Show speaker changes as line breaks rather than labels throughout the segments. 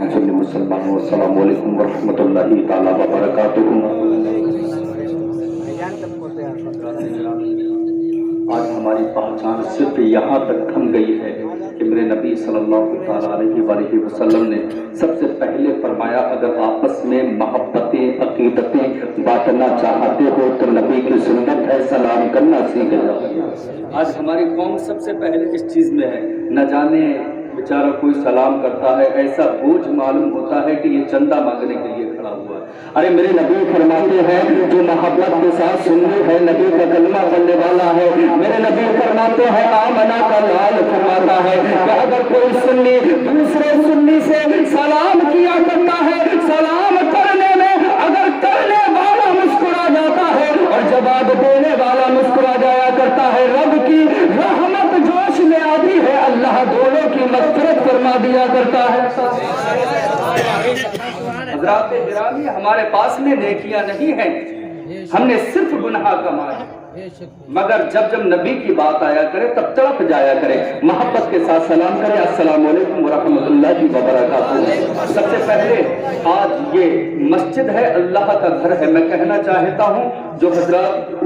مسلمانوں السلام علیکم ورحمۃ اللہ تعالیٰ وبرکاتہ۔ آج ہماری پہچان صرف یہاں تک تھم گئی ہے کہ میرے نبی صلی اللہ تعالیٰ علیہ وآلہ وسلم نے سب سے پہلے فرمایا اگر آپس میں محبتیں عقیدتیں بانٹنا چاہتے ہو تو نبی کی سنت ہے سلام کرنا سیکھ جاؤ۔ آج ہماری قوم سب سے پہلے اس چیز میں ہے، نہ جانے بیچارہ کوئی سلام کرتا ہے ایسا بوجھ معلوم ہوتا ہے کہ یہ چندہ مانگنے کے لیے کھڑا ہوا ہے۔ ارے میرے نبی فرماتے ہیں جو محبت کے ساتھ سنی ہے نبی کا کلمہ پڑھنے والا ہے۔ میرے نبی فرماتے ہیں آمنہ کا لال فرماتا ہے کہ اگر کوئی سنی دوسرے سنی سے سلام کیا کرتا ہے، سلام کرنے میں اگر کرنے والا مسکرا جاتا ہے اور جواب دینے والا مسکرا جایا کرتا ہے، رب کی رحمت جوش میں آتی ہے، اللہ دونوں کی مغفرت فرما دیا کرتا ہے۔ حضرات گرامی ہمارے پاس میں نیکیاں نہیں ہیں، ہم نے صرف گناہ کمائے، مگر جب نبی کی بات آیا کرے تب تڑپ جایا کرے، محبت کے ساتھ سلام کرے السلام علیکم ورحمۃ اللہ وبرکاتہ۔ سب سے پہلے آج یہ مسجد ہے، اللہ کا گھر ہے، میں کہنا چاہتا ہوں جو حضرات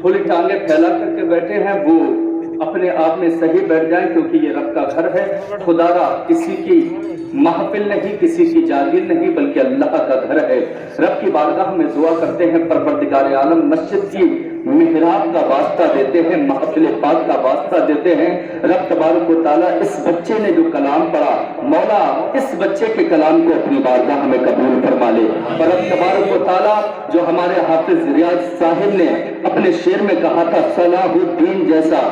تھوڑی ٹانگیں پھیلا کر کے بیٹھے ہیں وہ اپنے آپ میں صحیح بیٹھ جائیں، کیونکہ یہ رب کا گھر ہے، خدا را کسی کی محفل نہیں، کسی کی جاگیر نہیں، بلکہ اللہ کا گھر ہے۔ رب کی بارگاہ میں دعا کرتے ہیں، پروردگار عالم مسجد کی محراب کا واسطہ دیتے ہیں، محفل پاک کا واسطہ دیتے ہیں، رب تبارک و تعالیٰ اس بچے نے جو کلام پڑھا مولا اس بچے کے کلام کو اپنی بارگاہ میں قبول فرما لے۔ اور رب تبارک و تعالیٰ جو ہمارے حافظ ریاض صاحب نے اپنے شعر میں کہا تھا صلاح الدین جیسا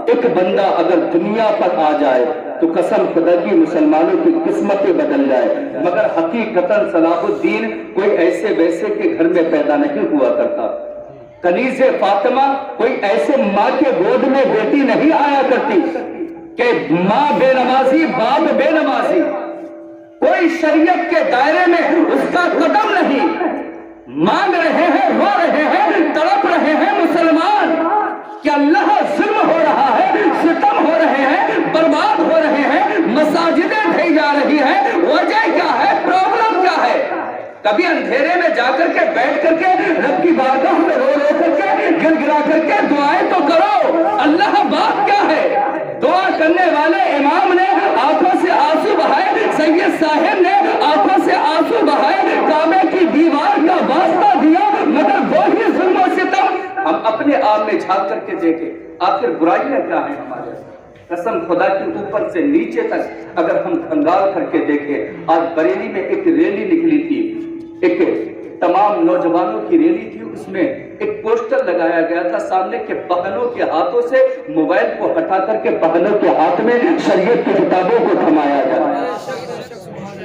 ایک بندہ اگر دنیا پر آ جائے تو قسم خدا کی مسلمانوں کی قسمتیں بدل جائے، مگر حقیقتاً صلاح الدین کوئی ایسے ویسے کے گھر میں پیدا نہیں ہوا کرتا۔ کنیز فاطمہ کوئی ایسے ماں کے گود میں بیٹی نہیں آیا کرتی کہ ماں بے نمازی باپ بے نمازی، کوئی شریعت کے دائرے میں اس کا قدم نہیں۔ مانگ رہے ہیں، رو رہے ہیں، تڑپ رہے ہیں مسلمان کہ اللہ ظلم ہو رہا ہے، ستم ہو رہے ہیں، برباد ہو رہے ہیں، مساجدیں ڈھائی جا رہی ہیں، وجہ کیا ہے، پرابلم کیا ہے؟ کبھی اندھیرے میں جا کر کے بیٹھ کر کے رب کی بارگاہ میں رو رو کر کے گر گرا کر کے دعائیں تو کرو، اللہ بات کیا ہے؟ دعا کرنے والے امام نے آنکھوں سے آنسو بہائے، سید صاحب نے آنکھوں سے آنسو بہائے، کعبے کی دیوار کا واسطہ دیا، مگر وہی ظلم و ستم۔ ہم اپنے آپ میں جھانک کر کے دیکھیں آخر برائیاں کیا ہیں ہمارے، قسم خدا کی اوپر سے نیچے تک اگر ہم کھنگال کر کے دیکھیں۔ آج بریلی میں ایک ریلی نکلی تھی، ایک تمام نوجوانوں کی ریلی تھی، اس میں ایک پوسٹر لگایا گیا تھا سامنے کہ بہنوں کے ہاتھوں سے موبائل کو ہٹا کر کے بہنوں کے ہاتھ میں شریعت کی کتابوں کو تھمایا جائے۔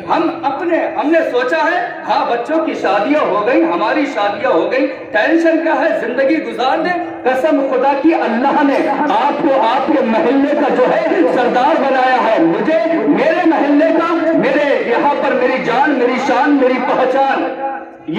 ہم نے سوچا ہے ہاں بچوں کی شادیاں ہو گئی، ہماری شادیاں ہو گئی، ٹینشن کیا ہے، زندگی گزار دیں۔ قسم خدا کی اللہ نے آپ کو آپ کے محلے کا جو ہے سردار بنایا ہے، مجھے میرے محلے کا، میرے یہاں پر میری جان میری شان میری پہچان،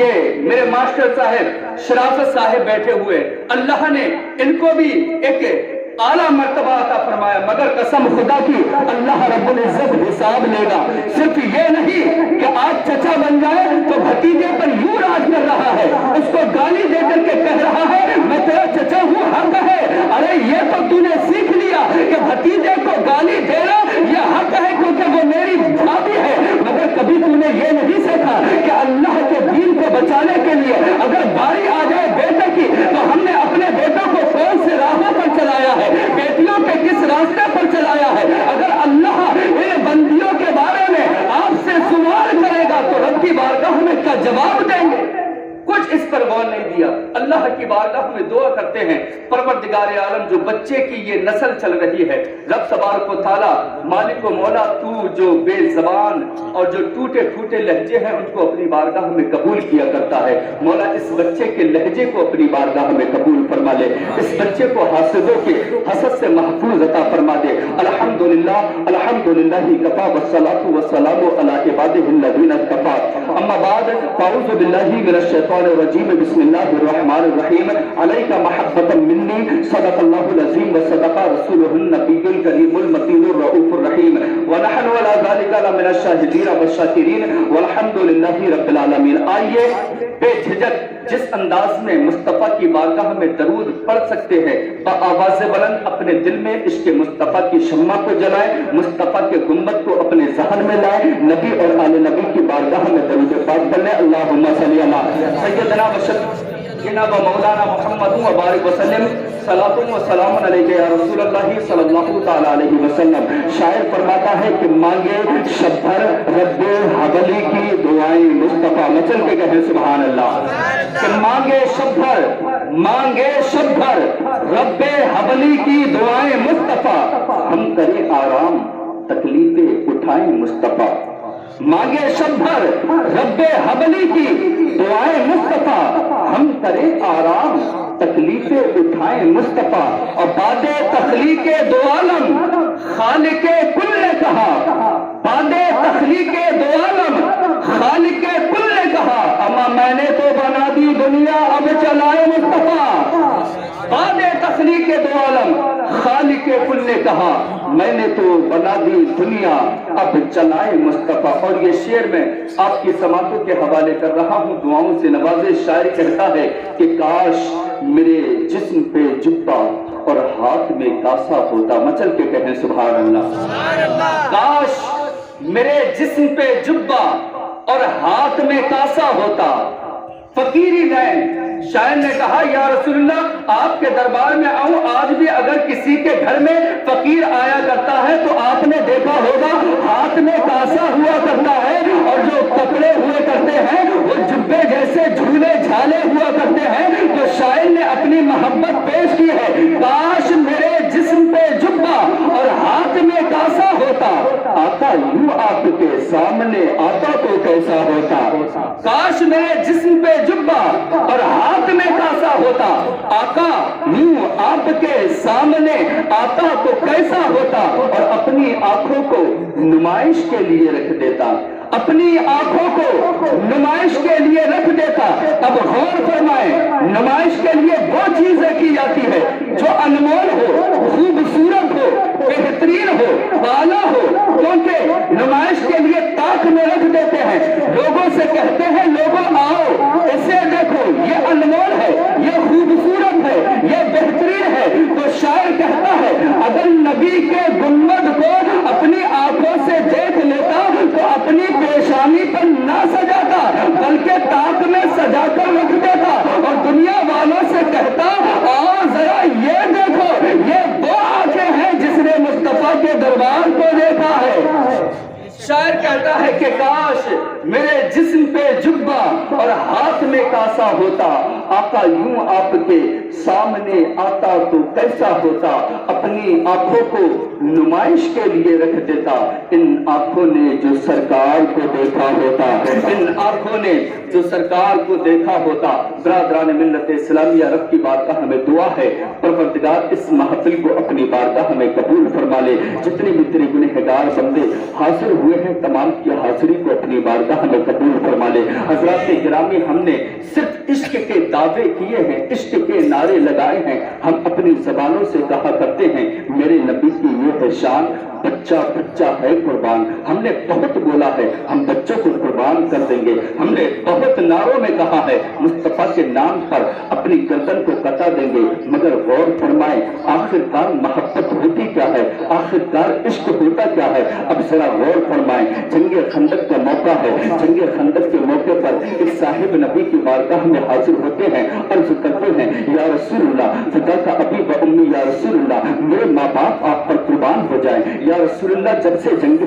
یہ میرے ماسٹر صاحب شرافت صاحب بیٹھے ہوئے، اللہ نے ان کو بھی ایک اعلیٰ مرتبہ عطا فرمایا، مگر قسم خدا کی اللہ رب العزت حساب لے گا۔ صرف یہ نہیں کہ آج چچا بن جائے تو بھتیجے پر یوں راج کر رہا ہے، اس کو گالی دے کر کے کہہ رہا ہے میں تیرا چچا ہوں، حق ہے۔ ارے یہ تو تو نے سیکھ لیا کہ بھتیجے کو گالی دینا یہ حق ہے کیونکہ وہ میری بھابھی ہے، مگر کبھی تم نے یہ نہیں سیکھا کہ اللہ کے دین کو بچانے کے لیے اگر باری آ جائے بیٹے کی تو ہم نے اپنے بیٹوں کو کون سے راہوں پر چلایا ہے، بیٹیوں کے کس راستے پر چلایا ہے۔ اگر اللہ ان بندیوں کے بارے میں آپ سے سوال کرے گا تو رب کی بارگاہ میں کیا جواب دیں گے؟ کچھ اس پر غور نہیں دیا۔ اللہ کی بارگاہ میں دعا کرتے ہیں پروردگار عالم جو بچے کی یہ نسل چل رہی ہے، رب تبارک و تعالیٰ مالک و مولا تو جو بے زبان اور جو ٹوٹے پھوٹے لہجے ہیں ان کو اپنی بارگاہ میں قبول کیا کرتا ہے، مولا اس بچے کے لہجے کو اپنی بارگاہ میں قبول فرما لے، اس بچے کو حاسدوں کے حسد سے محفوظ عطا فرما دے۔ الحمدللہ الحمدللہ کفا والصلاۃ والسلام علی عبادہ الذین اصطفی، اما بعد فاعوذ باللہ من الشیطان الرجیم، بسم اللہ الرحمن الرحیم، علیک محبۃ منی، صدق اللہ العظیم و صدق رسولہ النبی الکریم المتین الرؤوف الرحيم ونحن على ذلك لمن الشاهدين والشاكرين والحمد لله رب العالمين. آئیے بے جھجک جس انداز میں مصطفیٰ کی بارگاہ میں درود پڑھ سکتے ہیں بآواز بلند اپنے دل میں عشق مصطفیٰ کی شمع کو جلائیں, مصطفیٰ کے گنبد کو اپنے ذہن میں لائیں, نبی اور آل نبی کی بارگاہ میں درود پاک پڑھ لیں. اللہم صلی علی سیدنا جناب مولانا محمد و بارک وسلم صلاۃ و سلام علیہ یا رسول اللہ صلی اللہ تعالی علیہ وسلم. شاعر فرماتا ہے کہ مانگے شب بھر رب حبلی کی دعائیں مصطفیٰ, مچل کے کہیں سبحان اللہ. کہ مانگے شب بھر رب حبلی کی دعائیں مصطفیٰ, ہم کریں آرام تکلیفیں اٹھائیں مصطفیٰ. مانگے شب بھر رب حبلی کی دعائیں مصطفیٰ, ہم کریں آرام تکلیفیں اٹھائیں مصطفیٰ. اور بعد تخلیق دو عالم خالق کل نے کہا, بعد تخلیق دو عالم خالق کل نے کہا, اما میں نے تو بنا دی دنیا اب چلائے مصطفیٰ. بعد تخلیق دو عالم خالق کل نے کہا, میں نے تو بنا دی دنیا اب چلائے مصطفیٰ. اور یہ شعر میں آپ کی سماعتوں کے حوالے کر رہا ہوں, دعاؤں سے نوازے. شاعر کہتا ہے کہ کاش میرے جسم پہ جبہ اور ہاتھ میں کاسا ہوتا, مچل کے کہیں سبحان اللہ. کاش میرے جسم پہ جبہ اور ہاتھ میں کاسا ہوتا. فقیری نین شاعر نے کہا یا رسول اللہ آپ کے دربار میں آؤں, آج بھی اگر کسی کے گھر میں فقیر آیا کرتا ہے تو آپ نے دیکھا ہوگا ہاتھ میں کاسا ہوا کرتا ہے, اور جو کپڑے ہوئے کرتے ہیں وہ جبے جیسے جھولے جھالے ہوا کرتے ہیں. تو شاعر نے اپنی محبت پیش کی ہے, کاش میرے جسم پہ جبہ اور ہاتھ میں کاسا ہوتا, آقا یوں آپ کے سامنے آتا تو کیسا ہوتا. کاش میرے جسم پہ جبہ اور ہاتھ میں کاسا ہوتا, آقا یوں آپ کے سامنے آتا تو کیسا ہوتا. اور اپنی آنکھوں کو نمائش کے لیے رکھ دیتا, اپنی آنکھوں کو نمائش کے لیے رکھ دیتا. اب غور فرمائیں, نمائش کے لیے وہ چیز رکھی جاتی ہے جو انمول ہو, خوبصورت ہو, بہترین ہو, بالا ہو, کیونکہ نمائش کے لیے تاک میں رکھ دیتے ہیں. لوگوں سے کہتے ہیں لوگوں آؤ اسے دیکھو, یہ انمول ہے, یہ خوبصورت ہے, یہ بہترین ہے. تو شاعر کہتا ہے اگر نبی کے گنبد کو اپنی آنکھوں سے دیکھ لیتا تو اپنی پیشانی پر نہ سجاتا بلکہ تاک میں سجا کر رکھ دیتا, اور دنیا والوں سے کہتا آؤ ذرا یہ دیکھو, یہ وہ آنکھیں ہیں جس نے مصطفیٰ کے دربار کو دیکھا ہے. شاعر کہتا ہے کہ کاش میرے جسم پہ جبہ اور ہاتھ میں کاسا ہوتا, آقا یوں آپ کے سامنے آتا تو کیسا ہوتا. اپنی آنکھوں کو نمائش کے لیے رکھ دیتا, ان آنکھوں نے جو سرکار کو دیکھا ہوتا, ان آنکھوں نے جو سرکار کو دیکھا ہوتا. برادران ملت اسلامیہ رب کی بارگاہ ہمیں دعا ہے پروردگار اس محفل کو اپنی بارگاہ ہمیں قبول فرما لے. جتنے بھی تیرے گنہگار بندے حاضر ہوئے ہیں تمام کی حاضری کو اپنی بارگاہ میں قبول فرما لے. حضرات گرامی ہم نے صرف عشق کے دعوے کیے ہیں, عشق کے نعرے لگائے ہیں. ہم اپنی زبانوں سے کہا کرتے ہیں میرے نبی کی یہ ہے شان, بچہ بچہ ہے قربان. ہم نے بہت بولا ہے ہم بچوں کو قربان کر دیں گے, ہم نے بہت نعروں میں کہا ہے مصطفیٰ کے نام پر اپنی گردن کو کٹا دیں گے. مگر غور فرمائیں آخرکار محبت ہوتی کیا ہے, آخرکار عشق ہوتا کیا ہے. اب ذرا غور فرمائیں, جنگ خندق کا موقع ہے, جنگ خندق کے موقع پر ایک صاحب نبی کی بارگاہ میں حاضر ہوتے ہیں, عرض کرتے ہیں یا رسول اللہ فدا کا ابی و امی, یا رسول اللہ میرے ماں باپ آپ پر قربان ہو جائیں. یا رسول اللہ جب سے جنگ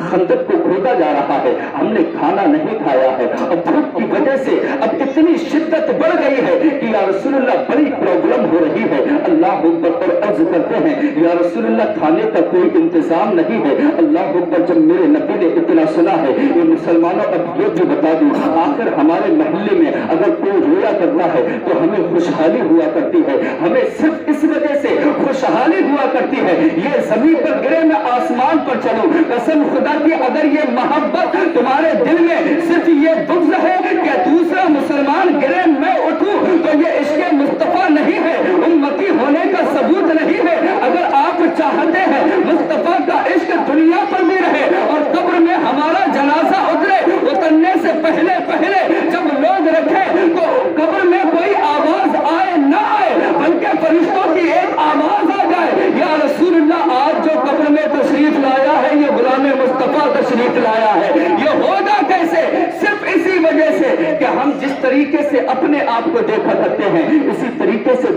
خندق کو کھودا جا رہا ہے ہم نے کھانا نہیں کھایا ہے, اور بھوک کی وجہ سے اب اتنی شدت بڑھ گئی ہے کہ یا رسول اللہ بڑی پرابلم ہو رہی ہے. اللہ اکبر پر عرض کرتے ہیں یا رسول اللہ کھانے کا کوئی انتظام نہیں ہے. اللہ اکبر, جب میرے نبی نے اتنا سنا ہے یہ مسلمانوں اب یہ بھی بتا دوں, آخر ہمارے محلے میں اگر کوئی رویا کرتا ہے تو ہمیں خوشحالی ہوا کرتی ہے, ہمیں صرف اس وجہ سے خوشحالی ہوا کرتی ہے یہ زمین پر گرے میں آسمان پر چلوں. قسم خدا کی اگر یہ محبت تمہارے دل میں صرف یہ بغض ہے کہ دوسرا مسلمان گرے میں اٹھوں تو یہ عشق مصطفیٰ نہیں ہے, امتی ہونے کا ثبوت نہیں ہے. اگر آپ چاہتے चाहते हैं मुस्तफा का इश्क दुनिया पर भी रहे और कब्र में हमारा जनाजा उतरे, उतरने से पहले पहले जब लोग रखे तो कब्र में कोई आवाज आए ना आए, बल्कि फरिश्तों की एक आवाज आ जाए, या रसूलुल्लाह आज जो कब्र में तशरीफ लाया है ये गुलाम मुस्तफा तशरीफ लाया है। ये होगा कैसे? सिर्फ इसी वजह से कि हम जिस तरीके से अपने आप को देखा करते हैं इसी तरीके से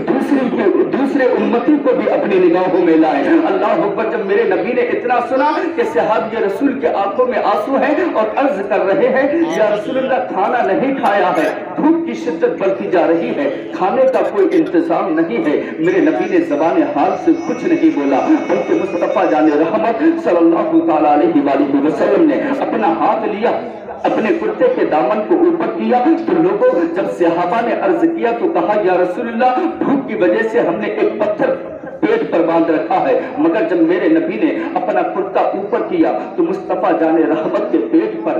दूसरे उम्मती को भी अपनी निगाहों में लाए। अल्लाह अकबर। जब मेरे नबी ने इतना सुना कि सहाबी रसूल के आंखों में आंसू हैं और अर्ज कर रहे हैं या रसूलुल्लाह खाना नहीं खाया है, भूख की शिद्दत बढ़ती जा रही है, खाने का कोई इंतजाम नहीं है, मेरे नबी ने ज़बान हाल से कुछ नहीं बोला, बल्कि मुस्तफा जाने रहमत सल्लल्लाहु तआला अलैहि वसल्लम ने अपना हाथ लिया, अपने कुर्ते के दामन को ऊपर किया। तो लोगों जब सहाबा ने अर्ज किया तो कहा या रसूलुल्लाह भूख की वजह से हमने एक पत्थर पेट पर बांध रखा है, मगर जब मेरे नबी ने अपना कुर्ता ऊपर किया तो मुस्तफा जाने रहमत के पेट पर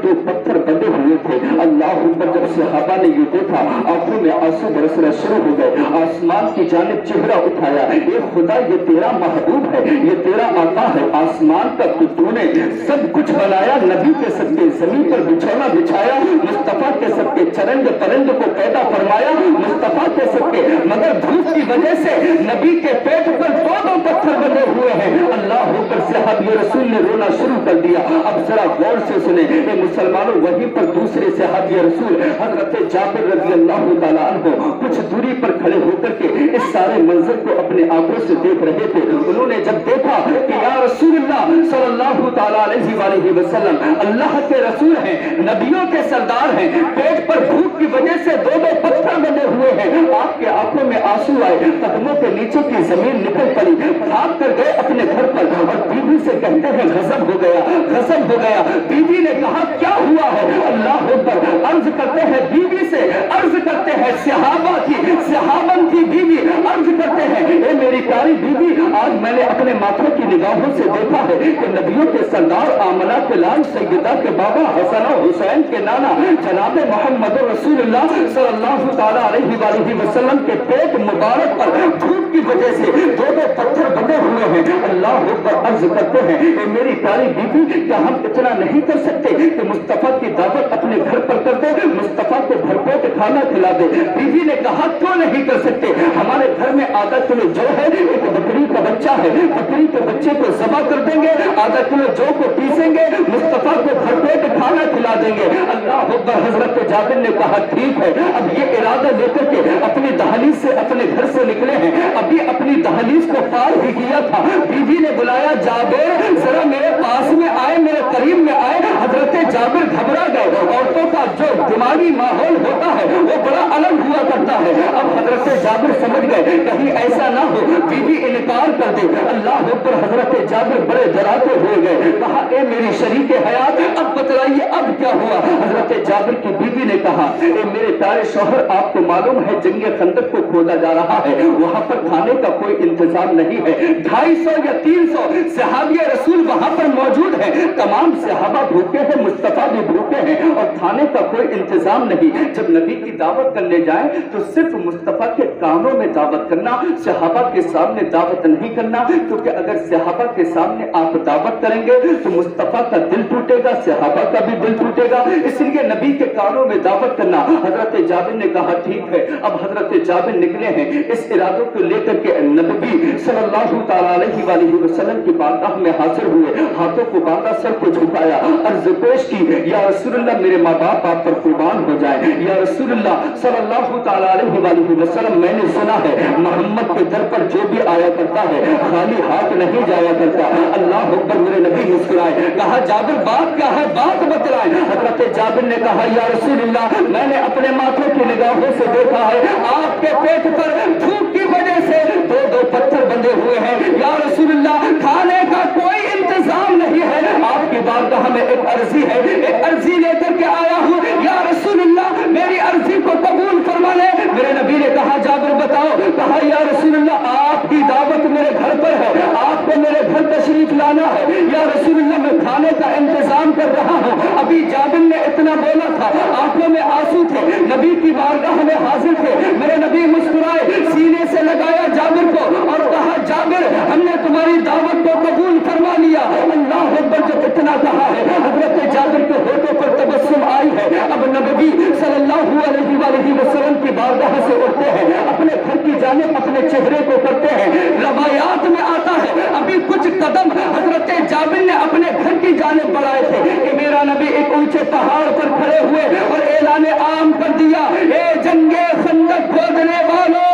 दो पत्थर बंधे हुए थे। अल्लाह अकबर। जब सहाबा ने ये देखा आंखों में आंसू बरसना शुरू हो गए, आसमान की जानिब चेहरा उठाया, ये खुदा ये तेरा महबूब है, ये तेरा आका है, आसमान का तूने सब कुछ बनाया, नबी के सबके जमीन पर बिछौना बिछाया, मुस्तफा के सबके चरंग परिंद को पैदा फरमाया, मुस्तफा के सबके, मगर धूप की वजह से नबी के पेट पर दो पत्थर बने हुए हैं। अल्लाह अकबर। सहाबी रसूल ने रोना शुरू कर दिया। अब जरा गौर से सुने मुसलमानों, वहीं पर दूसरे सहाबी रसूल हजरत जाबिर रज़ी अल्लाह तआला अन्हु कुछ दूरी पर खड़े होकर के इस सारे मंजर को अपने आंखों से देख रहे थे। उन्होंने जब देखा कि या रसूलुल्लाह सल्लल्लाहु तआला अलैहि वसल्लम अल्लाह के रसूल हैं, नबियों के सरदार हैं, पेट पर भूख की वजह से दो पत्थर बने हुए हैं, आपके आंखों में आंसू आए, कदमों के नीचे की जमीन निकल पड़ी, भाग कर गए अपने घर पर और बीवी से कहते हैं गजब हो गया, गजब हो गया। बीवी ने कहा क्या हुआ है? अल्लाह अकबर। अर्ज करते हैं बीवी से, अर्ज करते हैं सहाबा की, सहाबन की बीवी अर्ज करते हैं ए मेरी प्यारी बीवी, आज मैंने अपने माथे की निगाहों से देखा है कि नबियों के सरदार आमना के लाल सैयदा के बाबा हसन और हुसैन के नाना जनाब मोहम्मद रसूलुल्लाह सल्लल्लाहु तआला अलैहि वसल्लम के पेट मुबारक पर भूख की वजह से दो पत्थर बंधे हुए हैं। अल्लाह अकबर। अर्ज करते हैं ए मेरी प्यारी बीबी, क्या हम इतना नहीं कर सकते कि मुस्तफा की दावत अपने घर पर कर दे, मुस्तफा को भरपेट खाना खिला दे? बीवी ने कहा क्यों नहीं कर सकते, हमारे घर में आधा किलो जौ है, एक बकरी का बच्चा है, बकरी के बच्चे को ज़बा कर देंगे, आधा किलो जौ को पीसेंगे, मुस्तफा को भरपेट खाना खिला देंगे। अल्लाह अकबर। हजरत जाबिर ने कहा ठीक है। अब ये इरादा लेकर के अपनी दहलीज से अपने घर से निकले हैं, अभी अपनी दहलीज को पार ही किया था, बीवी ने बुलाया जाबिर जरा मेरे पास में आए, मेरे करीब में आए। हजरत जाबिर घबरा गए। औरतों का जो दिमागी माहौल होता है वो बड़ा अलग हुआ करता है। अब हजरत जाबिर समझ गए कहीं ऐसा ना हो बीवी इनकार कर दे। अल्लाह अकबर। हजरत जाबिर बड़े डराते हुए गए, कहा ए मेरी शरीक हयात अब बतलाइए अब क्या हुआ? हजरत जाबिर की बीवी ने कहा ए मेरे प्यारे शौहर, आपको मालूम है जंगे खंदक को खोदा जा रहा है, वहां पर खाने का कोई इंतजाम नहीं है, 250 या 300 सहाबी रसूल वहां पर मौजूद है, तमाम सहाबा भूखे हैं, मुस्तफा भी भूखे हैं और खाने का कोई इंतजाम नहीं। जब नबी की दावत करने जाए तो सिर्फ मुस्तफा के कानों में दावत करना, सहाबा के सामने दावत नहीं करना, क्योंकि अगर सहाबा के सामने आप दावत करेंगे तो मुस्तफा का दिल टूटेगा, सहाबा का भी दिल टूटेगा, इसलिए नबी के कानों में दावत करना। हजरत जाबिर ने कहा ठीक है। अब हजरत जाबिर निकले हैं, इस इरादों को लेकर के नबी सल्लल्लाहु तआला अलैहि वसल्लम की बारगाह में हाजिर हुए, हाथों को बांधा, सर को झुकाया, अर्ज पेश की या रसूलुल्लाह मेरे माँ बाप आप पर कुर्बान हो जाए, या रसूलुल्लाह सल्लल्लाहु तआला अलैहि वसल्लम मैंने सुना है मोहम्मद के दर पर जो भी आया करता है खाली हाथ नहीं जाया करता। अल्लाह अकबर। मेरे नबी मुस्कुराए, कहा जाबिर बात क्या है, बात बतलाएं। हजरत जाबिर ने कहा या रसूलुल्लाह मैंने अपने माथे की निगाहों से देखा है आपके पेट पर भूख की वजह से दो पत्थर बंधे हुए हैं, या रसूलुल्लाह खाने का कोई इंतजाम नहीं है, आपकी बारगाह में एक अर्जी है, एक अर्जी लेकर के आया हूँ, या रसूलुल्लाह मेरी अर्जी को कबूल फरमा ले। मेरे नबी ने कहा जाबिर बताओ, कहा या रसूलुल्लाह आपकी दावत मेरे घर पर है, आपको मेरे घर तशरीफ लाना है, या रसूलुल्लाह मैं खाने का इंतजाम कर रहा हूँ। अब अभी जाबिर ने इतना बोला था, आंखों में आंसू थे, नबी की बारगाह में हाजिर थे। मेरे नबी मुस्कुराए, सीने से लगाया जाबिर को और कहा, जाबिर हमने तुम्हारी दावत को कबूल फरमा लिया। अल्लाह अकबर। जब इतना कहा है, हजरत जाबिर के होठों पर तबस्सुम आई है। अब नबी सल्लल्लाहु अलैहि वसल्लम की बारगाह से उठते हैं, अपने घर की जानिब अपने चेहरे को करते हैं। रवायात में आता है, अभी कुछ कदम हजरत जाबिर ने अपने घर की जानिब बढ़ाए थे कि मेरा नबी एक ऊंचे पहाड़ पर खड़े हुए और ऐलान आम कर दिया, ए जंगे खंदक खोदने वालों,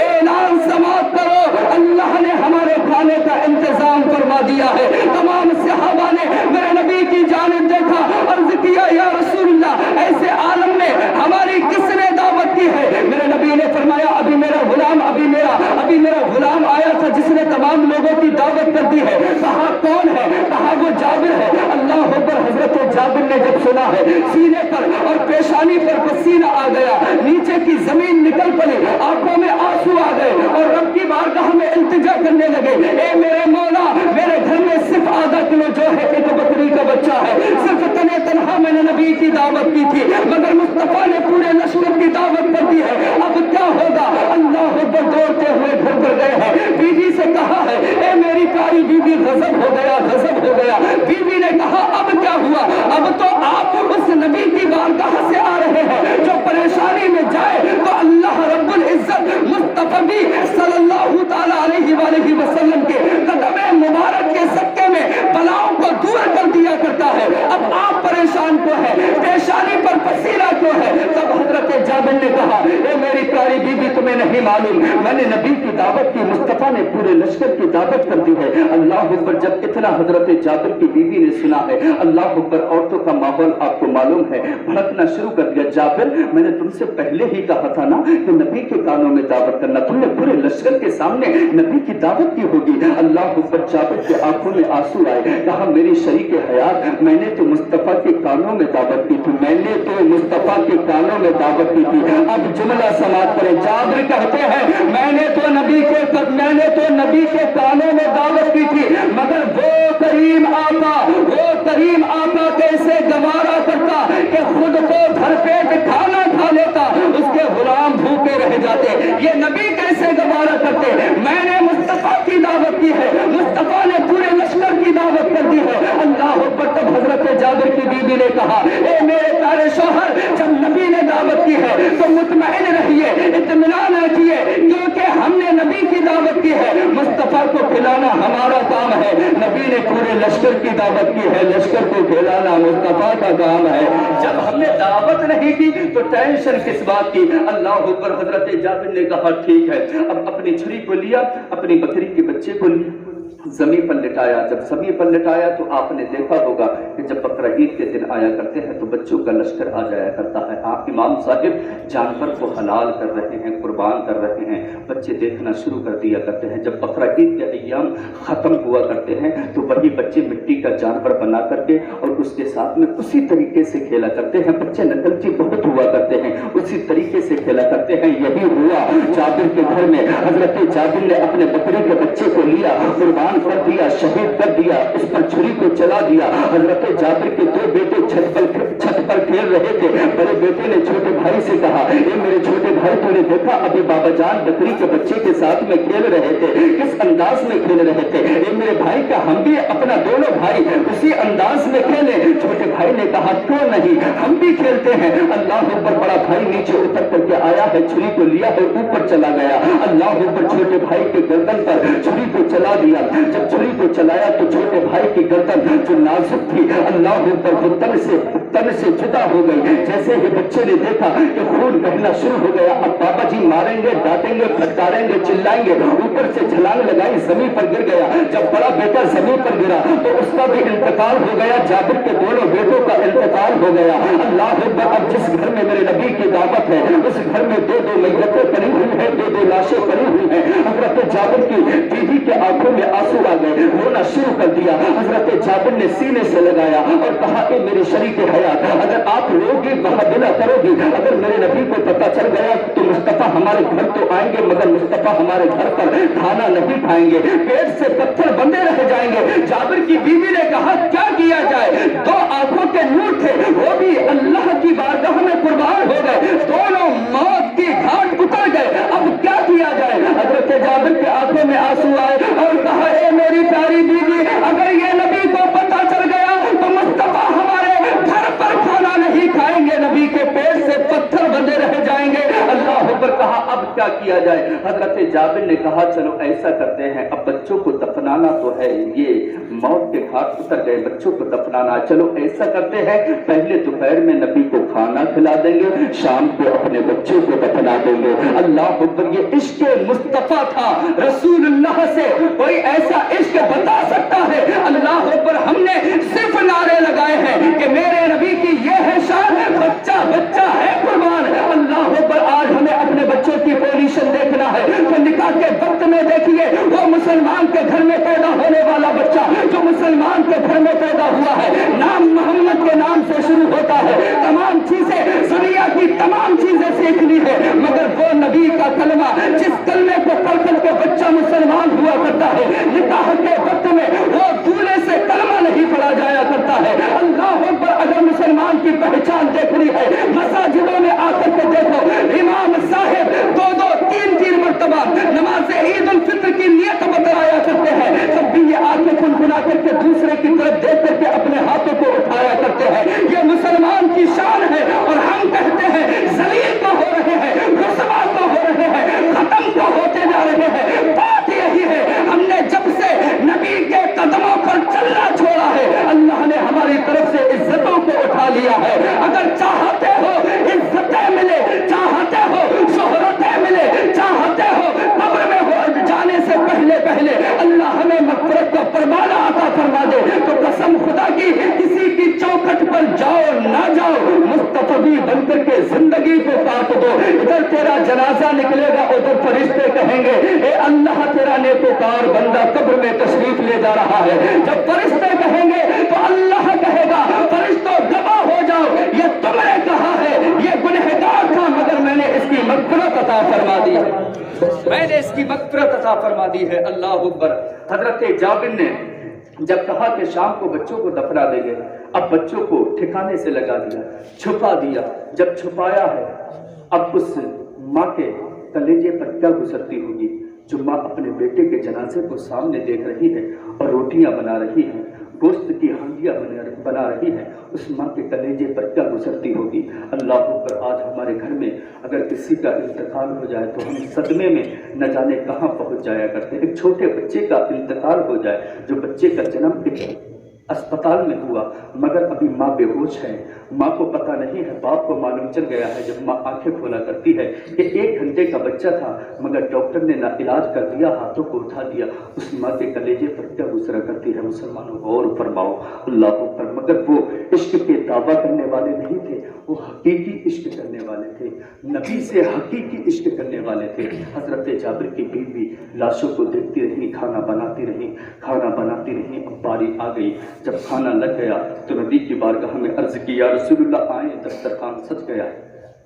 ऐलान समाप्त करो, अल्लाह ने हमारे खाने का इंतजाम फरमा दिया है। तमाम सहाबा ने मेरे नबी की जानिब देखा, अर्ज किया, या रसूलल्लाह, ऐसे आलम में हमारी किसने दावत की है? मेरे नबी ने फरमाया, अभी मेरा गुलाम आया था जिसने तमाम लोगों की दावत कर दी है। कहा, कौन है? कहा, वो जाबिर है। अल्लाह अकबर। हजरत जाबिर ने जब सुना है, सीने पर और पेशानी पर पसीना आ गया, नीचे की जमीन निकल पड़ी, आंखों में आंसू आ गए और रब की बारगाह में इल्तिजा करने लगे, ए मेरे मौला, मेरे घर में सिर्फ आधा किलो जो है एक बकरी का बच्चा है, सिर्फ तने तनहा मैंने नबी की दावत की थी, मगर मुस्तफा ने पूरे लश्कर की दावत कर दी है, अब क्या होगा? अल्लाह अकबर। दौड़ते हुए घर पर गए हैं, बीवी से कहा है, ए मेरी प्यारी बीवी, गजब हो गया, गजब हो गया। बीवी ने कहा, अब क्या हुआ? अब तो आप उस नबी की बारगाह से आ रहे हैं जो परेशानी में जाए तो अल्लाह रब्बुल इज्जत मुस्तफा भी सल्लल्लाहु ताला अलैहि वसल्लम के कदम मुबारक के सदके में बलाओं को दूर कर दिया करता है। अब आप परेशान क्यों है? पेशानी पर पसीना क्यों है? तब हजरत जाबिर ने कहा, ए मेरी प्यारी बीबी, तुम्हें नहीं मालूम, मैंने नबी की दावत की, मुस्तफा ने पूरे लश्कर की दावत कर दी है। अल्लाह अकबर। जब इतना हजरत जाबिर की बीवी ने सुना है, अल्लाह अकबर, औरतों का माहौल आपको मालूम है, भड़कना शुरू कर दिया। जाबिर, मैंने तुमसे पहले ही कहा था ना कि नबी के कानों में दावत करना, तुमने पूरे लश्कर के सामने नबी की दावत की होगी। अल्लाह अकबर। जाबिर के आंखों में आंसू आए, कहा, मेरी शरीक हयात, मैंने तो मुस्तफा के कानों में दावत की थी, मैंने तो मुस्तफा के कानों में दावत की थी। अब जुमला समाप्त करें। जाबिर कहते हैं, मैंने तो नबी के कानों में दावत की थी, मगर वो करीम आका कैसे गवारा करता कि खुद को भरपेट खाना खा लेता, उसके गुलाम भूखे रह जाते। ये नबी कैसे गवारा करते? मैंने मुस्तफा की दावत की है, मुस्तफा ने पूरे लश्कर की दावत कर दी है। अल्लाह अकबर। तब हजरत जाबिर की बीवी ने कहा, ए मेरे प्यारे शौहर, जब नबी ने दावत की है तो मुतमईन रहिए, इत्मीनान रखिए, क्योंकि हमने नबी की दावत की है, मुस्तफा को खिलाना हमारा काम है। नबी ने पूरे लश्कर की दावत की है, लश्कर को खिलाना मुस्तफा का काम है। जब हमने दावत नहीं की तो टेंशन किस बात की? अल्लाह अकबर। हजरत जाबिर ने कहा, ठीक है। अब अपनी छुरी को लिया, अपनी बकरी के बच्चे को लिया, जमीन पर लिटाया। जब जमीन पर लिटाया तो आपने देखा होगा कि जब बकरा ईद के दिन आया करते हैं तो बच्चों का लश्कर आ जाया करता है। आप इमाम साहिब जानवर को हलाल कर रहे हैं, कुर्बान कर रहे हैं, बच्चे देखना शुरू कर दिया करते हैं। जब बकरा ईद के अय्याम खत्म हुआ करते हैं तो वही बच्चे मिट्टी का जानवर बना करके और उसके साथ में उसी तरीके से खेला करते हैं। बच्चे नकलची बहुत हुआ करते हैं, उसी तरीके से खेला करते हैं। यही हुआ जाबिर के घर में। हजरत जाबिर ने अपने बकरे के बच्चे को लिया, कुर्बान कर दिया, शहीद कर दिया, इस पर छुरी को चला दिया। हजरत जाबिर के दो बेटे छत पर खेल रहे थे। बड़े बेटे ने छोटे भाई से कहा, ये मेरे छोटे भाई, तूने देखा अभी बाबा जान बकरी के बच्चे के साथ में खेल रहे थे, किस अंदाज में खेल रहे थे? ये मेरे भाई का, हम भी अपना दोनों भाई उसी अंदाज में खेले। छोटे भाई ने कहा, क्यों नहीं, हम भी खेलते हैं। अल्लाह अकबर। बड़ा भाई नीचे उतर करके आया है, छुरी को लिया और ऊपर चला गया। अल्लाह अकबर। छोटे भाई के गर्दन पर छुरी को चला दिया। जब छुरी को चलाया तो छोटे भाई की गर्दन जो नाजुक थी, अल्लाह ऊपर वो तन से जुदा हो गई। जैसे ही बच्चे ने देखा कि खून बहना शुरू हो गया, अब बाबा जी मारेंगे, डांटेंगे, फटकारेंगे, चिल्लाएंगे, ऊपर से छलांग लगाई, जमीन पर गिर गया। जब बड़ा बेटा जमीन पर गिरा तो उसका भी इंतकाल हो गया, जाबिर के दोनों बेटों का इंतकाल हो गया। अल्लाह अकबर। अब जिस घर में मेरे नबी की दावत है उस घर में दो मैयतें पड़ी हुई हैं, दो लाशें पड़ी हुई हैं। हजरत जाबिर की बीवी के आंखों में आंसू आ गए, रोना शुरू कर दिया। हजरत जाबिर ने सीने से लगाया और कहा, कि मेरे शरीक हयात, अगर आप रोगी बहादुला करोगी, अगर मेरे नबी को पता चल गया तो मुस्तफा हमारे घर तो आएंगे, मगर मुस्तफा हमारे घर पर खाना नहीं खाएंगे, पेट से पत्थर बंधे रह जाएंगे। जाबिर की बीवी ने कहा, क्या किया जाए? दो आंखों के नूर थे, अगर ये नबी को पता चल गया तो मुस्तफा हमारे घर पर खाना नहीं खाएंगे, नबी के पेट से पत्थर बंधे रह जाएंगे। अल्लाह पर कहा अब क्या किया जाए? हजरत जाबिर ने कहा चलो ऐसा करते हैं, अब बच्चों को दफनाना तो है, ये मौत के घाट उतर गए, बच्चों को दफनाना, चलो ऐसा करते हैं पहले दोपहर में नबी को खाना खिला देंगे, शाम को अपने बच्चों को दफना देंगे। अल्लाह अकबर, ये इश्क मुस्तफा था। रसूलुल्लाह से कोई ऐसा इश्क बता सकता है? अल्लाह अकबर, हमने सिर्फ नारे लगाए हैं कि मेरे नबी की ये है शान, बच्चा बच्चा है कुर्बान। अल्लाह अकबर, आज हमें अपने बच्चों की पोजीशन देखना है तो निकाह के वक्त में देखिए वो मुसलमान के घर में पैदा होने वाला बच्चा जो मुसलमान के घर में पैदा हुआ है, नाम मोहम्मद के नाम से शुरू होता है, तमाम चीजें दुनिया की तमाम चीजें सीखनी है, मगर वो नबी का कलमा जिस कलमे को पढ़ कर के बच्चा मुसलमान हुआ करता है, निकाह के वक्त में वो दूल्हे से कलमा नहीं पढ़ा जाया करता है। अल्लाह अकबर, अगर मुसलमान की पहचान देखनी है मसाजिदों में आकर के देखो, इमाम साहिब दो दो तीन तीन मरतबा नमाज ईद उल फित्र की नियत बतलाया करते हैं, तब भी ये आंखें खुनखुना करके दूसरे की तरफ देख करके अपने हाथों को उठाया करते हैं। ये मुसलमान की शान है और हम कहते हैं जलील तो हो रहे हैं, रुसवा तो हो रहे हैं, खत्म तो होते जा रहे हैं। बात यही है, हमने जब से नबी के कदमों पर चलना छोड़ा है, अल्लाह ने हमारी तरफ से इज्जतों को उठा लिया है। अगर चाहते हो इज्जतें मिले, चाहते हो शोहरतें मिले, चाहते हो कब्र में हो जाने से पहले पहले अल्लाह हमें मग़फ़िरत का परवाना अता फरमा दे, तो कसम खुदा की किसी की चौखट पर जाओ ना जाओ, मुस्तफी बनकर के जिंदगी को काट दो। इधर तेरा जनाजा निकलेगा, उधर फरिश्ते कहेंगे ए अल्लाह तेरा नेकोकार बंदा कब्र में तशरीफ ले जा रहा है। जब फरिश्ते कहेंगे तो अल्लाह कहेगा फरिश्तों गवाह हो जाओ, ये तुमने कहा है ये गुनहगार था मगर मैंने इसकी मग़फ़िरत अता फरमा दी है, मैंने इसकी मग़फ़िरत अता फरमा दी है। अल्लाह अकबर। हजरत जाबिर ने जब कहा कि शाम को बच्चों को दफना देंगे, अब बच्चों को ठिकाने से लगा दिया, छुपा दिया। जब छुपाया है अब उस माँ के कलेजे पर क्या गुजरती होगी जो माँ अपने बेटे के जनाजे को सामने देख रही है और रोटियां बना रही है, गोश्त की हांडियां बना रही है, उस माँ के कलेजे पर क्या गुजरती होगी। अल्लाह पर आज हमारे घर में अगर किसी का इंतकाल हो जाए तो हम सदमे में न जाने कहाँ पहुँच जाया करते हैं। एक छोटे बच्चे का इंतकाल हो जाए, जो बच्चे का जन्म एक अस्पताल में हुआ मगर अभी माँ बेहोश है, माँ को पता नहीं है, बाप को मालूम चल गया है जब माँ आंखें खोला करती है कि 1 घंटे का बच्चा था मगर डॉक्टर ने ना इलाज कर दिया, हाथों को उठा दिया, उस माँ के कलेजे पर क्या गुजरा करती है। मुसलमानों गौर फरमाओ अल्लाह पर। मगर वो इश्क पे दावा करने वाले नहीं थे, वो हकीकी इश्क करने वाले थे, नबी से हकीकी इश्क करने वाले थे। हजरत जाबिर की बीवी लाशों को देखती रही, खाना बनाती रही, खाना बनाती रही। अब बारी आ गई, जब खाना लग गया तो नबी की बारगाह में अर्ज की या रसूलुल्लाह आए, दस्तरखान सज गया,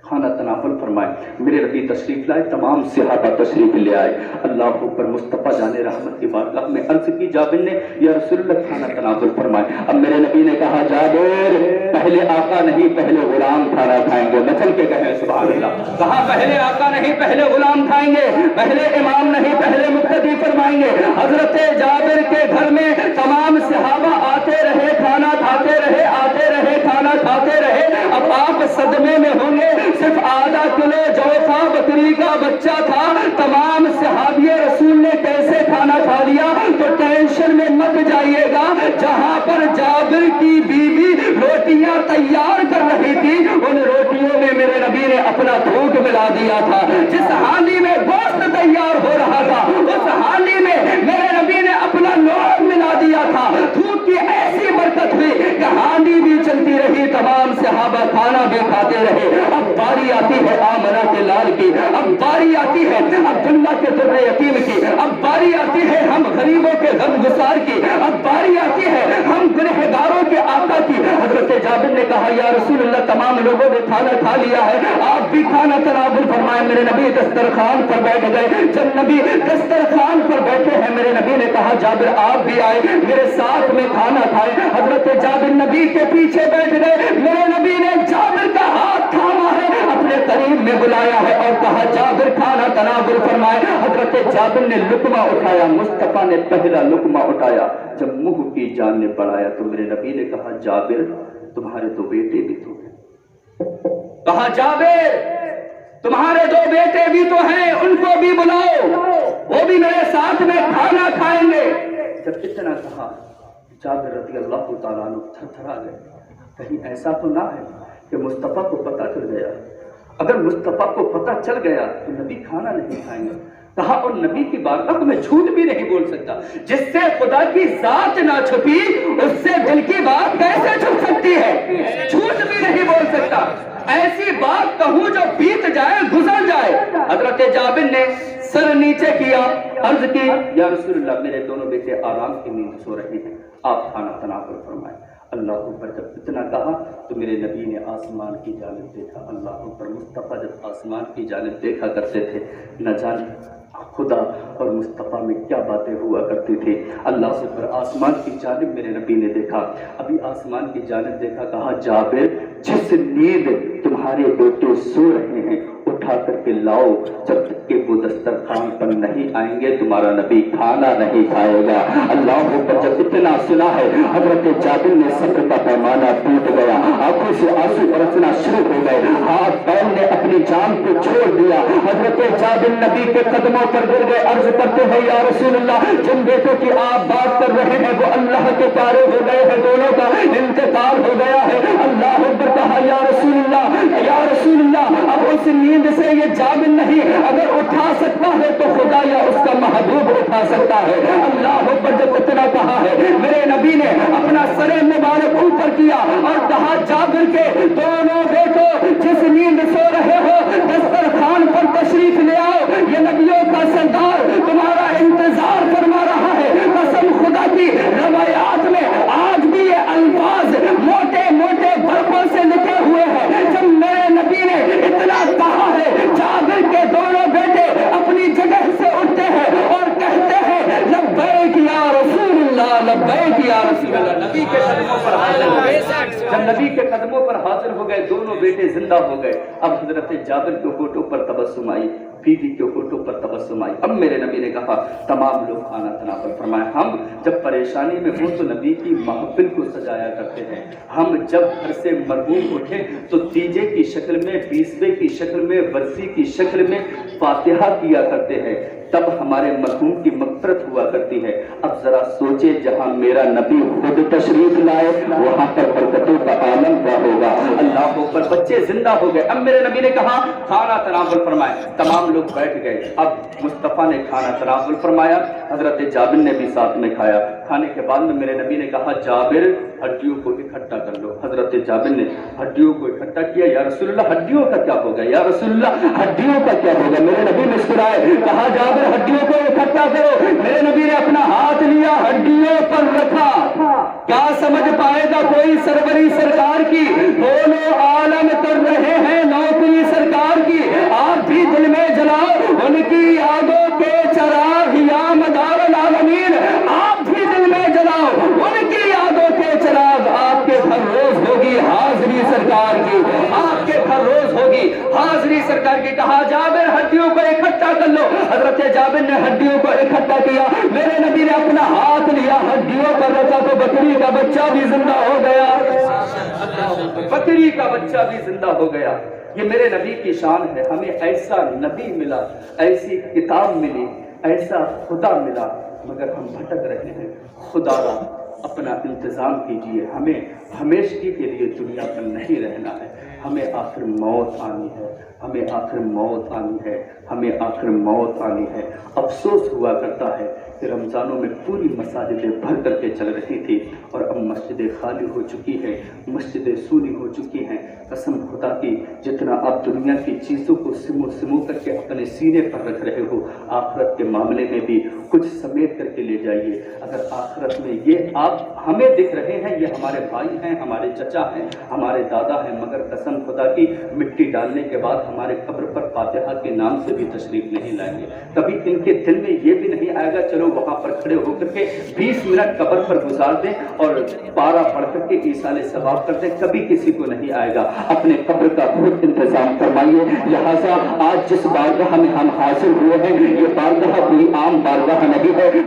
खाना तनावल फरमाए। मेरे नबी तशरीफ लाए, तमाम सहाबा तशरीफ ले आए। अल्लाह पर मुस्तफ़ा जाने रहमत की बारगाह में अर्ज की जाबिर ने या रसूलुल्लाह खाना तनावल फरमाए। अब मेरे नबी ने कहा जाबिर पहले आका नहीं पहले गुलाम खाना खाएंगे। मचल के कहे सुभान अल्लाह। कहा पहले आका नहीं पहले गुलाम खाएंगे, पहले इमाम नहीं पहले मुक्तदी फरमाएंगे। हजरत जाबिर के घर में तमाम सहाबा आते रहे, खाना खाते रहे, आते रहे, खाना खाते रहे। अब आप सदमे में होंगे, सिर्फ आधा किलो जौफा बकरी का बच्चा था, तमाम सहाबिये रसूल ने कैसे खाना खा लिया, तो टेंशन में मत जाइएगा। जहां पर जाबिर की बीवी रोटियां तैयार कर रही थी, उन रोटियों में मेरे नबी ने अपना थूक मिला दिया था। जिस हांडी में गोश्त तैयार हो रहा था, उस हांडी में मेरे नबी ने अपना नोर मिला दिया था। थूक की ऐसी बरकत हुई कि हांडी भी चलती रही, तमाम सहाबा खाना भी खाते रहे। अब बारी आती है आमना के लाल की, अब बारी आती है अब्दुल्ला के दुर्रे यतीम की, अब बारी आती है हम गरीबों के गमगुसार की, अब बारी आती है हम गुनहगारों के आका की। हजरत जाबिर ने कहा या रसूलुल्लाह तमाम लोगों ने खाना खा लिया है, आप भी खाना तनावुल फरमाए। मेरे नबी दस्तरखान पर बैठ गए। जब नबी दस्तरखान पर बैठे हैं, मेरे नबी ने कहा जाबिर आप भी आए, मेरे साथ में खाना खाए। हजरत जाबिर नबी के पीछे बैठ गए। मेरे नबी ने जाबिर का हाथ थामा है, अपने करीब में बुलाया है और कहा जाबिर खाना तनावुल फरमाए। حضرت جابر نے لقمہ اٹھایا، مصطفیٰ نے پہلا لقمہ اٹھایا، جب منہ کی جان نے بڑھایا تو میرے نبی نے کہا جابر تمہارے 2 بیٹے بھی تو ہیں، کہا جابر تمہارے 2 بیٹے بھی تو ہیں، ان کو بھی بلاؤ، وہ بھی میرے ساتھ میں کھانا کھائیں گے۔ جب اتنا کہا جابر رضی اللہ تعالیٰ عنہ تھر تھرا گئے، کہیں ایسا تو نہ ہے کہ مصطفیٰ کو پتہ چل گیا، اگر مصطفیٰ کو پتہ چل گیا تو نبی کھانا نہیں کھائیں گے۔ کہا اور نبی کی بارگاہ میں جھوٹ بھی نہیں بول سکتا، جس سے خدا کی ذات نہ چھپی اس سے دل کی بات کیسے چھپ سکتی ہے، جھوٹ بھی نہیں بول سکتا، ایسی بات کہوں جو بیت جائے گزر جائے۔ حضرت جابر نے سر نیچے کیا، عرض کی یا رسول اللہ میرے دونوں بیٹے آرام کی نیند سو رہے ہیں، آپ کھانا تناول فرمائیں۔ اللہ اکبر، جب اتنا کہا تو میرے نبی نے آسمان کی جانب دیکھا۔ اللہ اکبر، مصطفیٰ جب آسمان کی جانب دیکھا کرتے تھے نہ جانے خدا اور مصطفیٰ میں کیا باتیں ہوا کرتی تھی۔ اللہ اکبر، آسمان کی جانب میرے نبی نے دیکھا، ابھی آسمان کی جانب دیکھا، کہا جابر جس نیند تمہارے بیٹے سو رہے ہیں اٹھا کر کے لاؤ، جب تک کہ وہ دسترخوان پر نہیں آئیں گے تمہارا نبی کھانا نہیں کھائے گا۔ اللہ اکبر، جب اتنا سنا ہے حضرت جابر نے صبر کا پیمانہ ٹوٹ گیا، آنکھوں سے آنسو برسنا شروع ہو گئے، ہاتھ پیر نے اپنی جان کو چھوڑ دیا۔ حضرت جابر نبی کے قدموں پر گر گئے، عرض کرتے ہیں یا رسول اللہ جن بیٹوں کی آپ بات کر رہے ہیں وہ اللہ کے پیارے ہو گئے ہیں، دونوں کا انتقال ہو گیا ہے۔ اللہ اکبر، کہا یا رسول اللہ، یا رسول اللہ اب اس نیند سے یہ جابر نہیں، اگر اٹھا سکتا ہے تو خدا یا اس کا محبوب اٹھا سکتا ہے۔ اللہ اکبر، جب اتنا کہا ہے میرے نبی نے اپنا سر مبارک اوپر کیا اور کہا جابر کے دونوں بیٹوں جس نیند سو رہے ہو دسترخوان پر تشریف لے آؤ، یہ نبیوں کا سردار تمہارا انتظار فرما رہا ہے۔ قسم خدا کی روایات میں آج بھی یہ الفاظ موٹے موٹے برقوں سے لکھے ہوئے ہیں۔ جب میرے نبی نے اتنا کہا ہے جابر کے دونوں بیٹے اپنی جگہ سے اٹھتے ہیں اور کہتے ہیں لبیک یا رسول اللہ، لبیک یا رسول اللہ، نبی کے قدموں پر حاضر ہو گئے۔ جب نبی کے قدموں پر حاضر ہو گئے دونوں بیٹے زندہ ہو گئے، اب حضرت جابر کے ہونٹوں پر تبسم آئی، بیوی کے ہونٹوں پر تبسم آئی۔ اب میرے نبی نے کہا تمام لوگ کھانا تناول فرمائیں۔ ہم جب پریشانی میں ہوں تو نبی کی محفل کو سجایا کرتے ہیں، ہم جب گھر سے مرحوم اٹھے تو دیجے کی شکل میں، بیسوے کی شکل میں، ورثی کی شکل میں فاتحہ کیا کرتے ہیں، تب ہمارے مرحوم کی مغفرت ہوا کرتی ہے۔ اب ذرا سوچے جہاں میرا نبی خود تشریف لائے وہاں پر برکتوں کا عالم کیا ہوگا۔ اللہ اکبر، بچے زندہ ہو گئے۔ اب میرے نبی نے کہا کھانا تناول فرمائے، تمام لوگ بیٹھ گئے۔ اب مصطفیٰ نے کھانا تناول فرمایا، حضرت جابر نے بھی ساتھ میں کھایا۔ کھانے کے بعد میں میرے نبی نے کہا جابر ہڈیوں کو اکٹھا کر لو۔ حضرت جابر نے ہڈیوں کو اکٹھا کیا۔ یا رسول اللہ ہڈیوں کا کیا ہوگا، یا رسول اللہ ہڈیوں کا کیا ہوگا؟ میرے نبی مسکرائے، کہا جابر ہڈیوں کو اکٹھا کرو۔ میرے نبی نے اپنا ہاتھ لیا، ہڈیوں پر رکھا۔ کیا سمجھ پائے گا کوئی سروری سرکار کی، دونوں عالم کر رہے ہیں نوکری سرکار کی، آپ بھی دل میں جلاؤ ان کی یادوں کے چراغ یا مدار العالمین، آپ بھی دل میں جلاؤ ان کی یادوں کے چراغ۔ آپ کے گھر روز ہوگی حاضری سرکار کی، آپ کے گھر روز ہوگی حاضری سرکار کی۔ کہا جابر ہڈیوں کو اکٹھا کر لو۔ حضرت جابر نے ہڈیوں کو اکٹھا کیا، میرے نبی نے اپنا ہاتھ لیا، ہڈیوں پر رکھا تو بکری کا بچہ بھی زندہ ہو گیا، بکری کا بچہ بھی زندہ ہو گیا۔ یہ میرے نبی کی شان ہے، ہمیں ایسا نبی ملا، ایسی کتاب ملی، ایسا خدا ملا، مگر ہم بھٹک رہے ہیں۔ خدا را اپنا انتظام کیجئے، ہمیں ہمیشگی کے لیے دنیا پر نہیں رہنا ہے، ہمیں آخر موت آنی ہے، ہمیں آخر موت آنی ہے، ہمیں آخر موت آنی ہے۔ افسوس ہوا کرتا ہے کہ رمضانوں میں پوری مساجدیں بھر کر کے چل رہی تھی اور اب مسجدیں خالی ہو چکی ہیں، مسجدیں سونی ہو چکی ہیں۔ قسم خدا کی جتنا آپ دنیا کی چیزوں کو سمو کر کے اپنے سینے پر رکھ رہے ہو، آخرت کے معاملے میں بھی کچھ سمیٹ کر کے لے جائیے۔ اگر آخرت میں یہ آپ ہمیں دکھ رہے ہیں یہ ہمارے بھائی ہیں، ہمارے چچا ہیں، ہمارے دادا ہیں، مگر قسم خدا کی مٹی ڈالنے کے بعد ہمارے قبر پر فاتحہ کے نام سے بھی تشریف نہیں لائیں گے۔ کبھی ان کے دل میں یہ بھی نہیں آئے گا چلو وہاں پر کھڑے ہو کر کے 20 منٹ قبر پر گزار دیں اور پارا پڑھ کر کے ایصال ثواب کر دیں، کبھی کسی کو نہیں آئے گا۔ اپنے قبر کا خود انتظام فرمائیے۔ لہٰذا آج جس بارگاہ میں ہم حاضر ہوئے ہیں یہ بارگاہ کوئی عام بارگاہ نہیں ہے۔